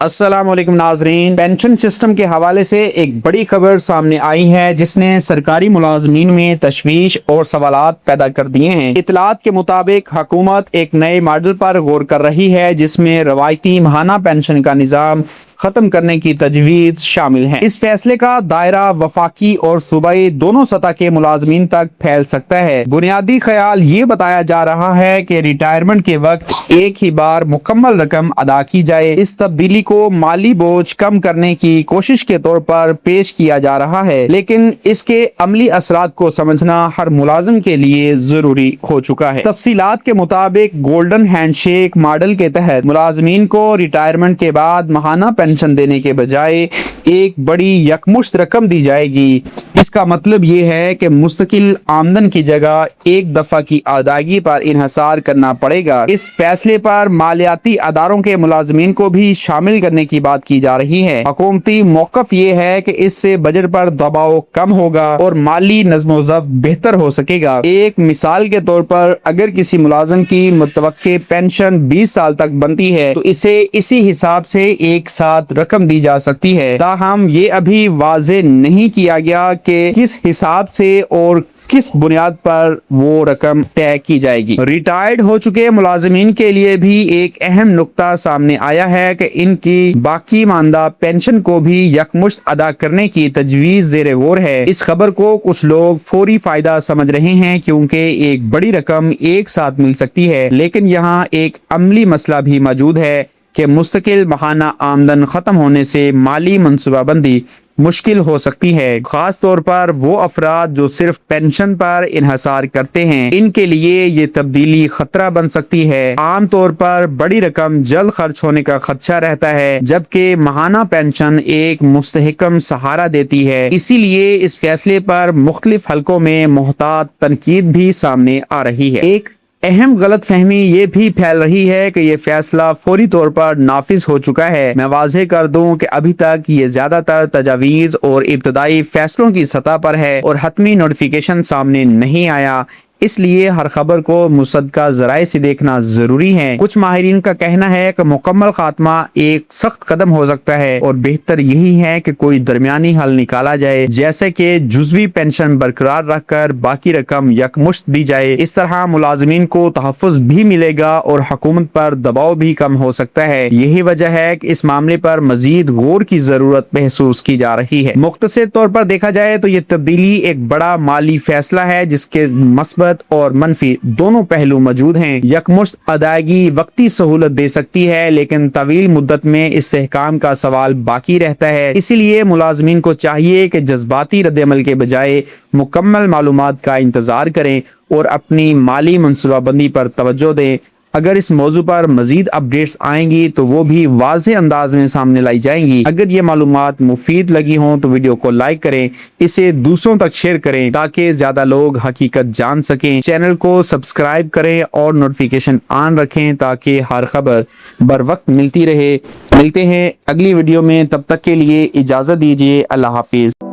السلام علیکم ناظرین، پینشن سسٹم کے حوالے سے ایک بڑی خبر سامنے آئی ہے جس نے سرکاری ملازمین میں تشویش اور سوالات پیدا کر دیے ہیں۔ اطلاعات کے مطابق حکومت ایک نئے ماڈل پر غور کر رہی ہے جس میں روایتی ماہانہ پینشن کا نظام ختم کرنے کی تجویز شامل ہے۔ اس فیصلے کا دائرہ وفاقی اور صوبائی دونوں سطح کے ملازمین تک پھیل سکتا ہے۔ بنیادی خیال یہ بتایا جا رہا ہے کہ ریٹائرمنٹ کے وقت ایک ہی بار مکمل رقم ادا کی جائے۔ اس تبدیلی کو مالی بوجھ کم کرنے کی کوشش کے طور پر پیش کیا جا رہا ہے، لیکن اس کے عملی اثرات کو سمجھنا ہر ملازم کے لیے ضروری ہو چکا ہے۔ تفصیلات کے مطابق گولڈن ہینڈ شیک ماڈل کے تحت ملازمین کو ریٹائرمنٹ کے بعد ماہانہ پینشن دینے کے بجائے ایک بڑی یکمشت رقم دی جائے گی۔ اس کا مطلب یہ ہے کہ مستقل آمدن کی جگہ ایک دفعہ کی ادائیگی پر انحصار کرنا پڑے گا۔ اس فیصلے پر مالیاتی اداروں کے ملازمین کو بھی شامل کرنے کی بات کی جا رہی ہے۔ حکومتی موقف یہ ہے کہ اس سے بجٹ پر دباؤ کم ہوگا اور مالی نظم و ضبط بہتر ہو سکے گا۔ ایک مثال کے طور پر اگر کسی ملازم کی متوقع پینشن 20 سال تک بنتی ہے تو اسے اسی حساب سے ایک ساتھ رقم دی جا سکتی ہے۔ تاہم یہ ابھی واضح نہیں کیا گیا کہ کس حساب سے اور کس بنیاد پر وہ رقم طے کی جائے گی۔ ریٹائرڈ ہو چکے ملازمین کے لیے بھی ایک اہم نقطہ سامنے آیا ہے کہ ان کی باقی ماندہ پینشن کو بھی یکمشت ادا کرنے کی تجویز زیر غور ہے۔ اس خبر کو کچھ لوگ فوری فائدہ سمجھ رہے ہیں کیونکہ ایک بڑی رقم ایک ساتھ مل سکتی ہے، لیکن یہاں ایک عملی مسئلہ بھی موجود ہے کہ مستقل ماہانہ آمدن ختم ہونے سے مالی منصوبہ بندی مشکل ہو سکتی ہے، خاص طور پر وہ افراد جو صرف پینشن پر انحصار کرتے ہیں۔ ان کے لیے یہ تبدیلی خطرہ بن سکتی ہے۔ عام طور پر بڑی رقم جلد خرچ ہونے کا خدشہ رہتا ہے، جبکہ ماہانہ پینشن ایک مستحکم سہارا دیتی ہے۔ اسی لیے اس فیصلے پر مختلف حلقوں میں محتاط تنقید بھی سامنے آ رہی ہے۔ ایک اہم غلط فہمی یہ بھی پھیل رہی ہے کہ یہ فیصلہ فوری طور پر نافذ ہو چکا ہے۔ میں واضح کر دوں کہ ابھی تک یہ زیادہ تر تجاویز اور ابتدائی فیصلوں کی سطح پر ہے اور حتمی نوٹیفیکیشن سامنے نہیں آیا، اس لیے ہر خبر کو مصدقہ ذرائع سے دیکھنا ضروری ہے۔ کچھ ماہرین کا کہنا ہے کہ مکمل خاتمہ ایک سخت قدم ہو سکتا ہے اور بہتر یہی ہے کہ کوئی درمیانی حل نکالا جائے، جیسے کہ جزوی پینشن برقرار رکھ کر باقی رقم یکمشت دی جائے۔ اس طرح ملازمین کو تحفظ بھی ملے گا اور حکومت پر دباؤ بھی کم ہو سکتا ہے۔ یہی وجہ ہے کہ اس معاملے پر مزید غور کی ضرورت محسوس کی جا رہی ہے۔ مختصر طور پر دیکھا جائے تو یہ تبدیلی ایک بڑا مالی فیصلہ ہے جس کے مثبت اور منفی دونوں پہلو موجود ہیں۔ یکمشت ادائیگی وقتی سہولت دے سکتی ہے، لیکن طویل مدت میں استحکام کا سوال باقی رہتا ہے۔ اسی لیے ملازمین کو چاہیے کہ جذباتی رد عمل کے بجائے مکمل معلومات کا انتظار کریں اور اپنی مالی منصوبہ بندی پر توجہ دیں۔ اگر اس موضوع پر مزید اپڈیٹس آئیں گی تو وہ بھی واضح انداز میں سامنے لائی جائیں گی۔ اگر یہ معلومات مفید لگی ہوں تو ویڈیو کو لائک کریں، اسے دوسروں تک شیئر کریں تاکہ زیادہ لوگ حقیقت جان سکیں۔ چینل کو سبسکرائب کریں اور نوٹیفیکیشن آن رکھیں تاکہ ہر خبر بر وقت ملتی رہے۔ ملتے ہیں اگلی ویڈیو میں، تب تک کے لیے اجازت دیجیے۔ اللہ حافظ۔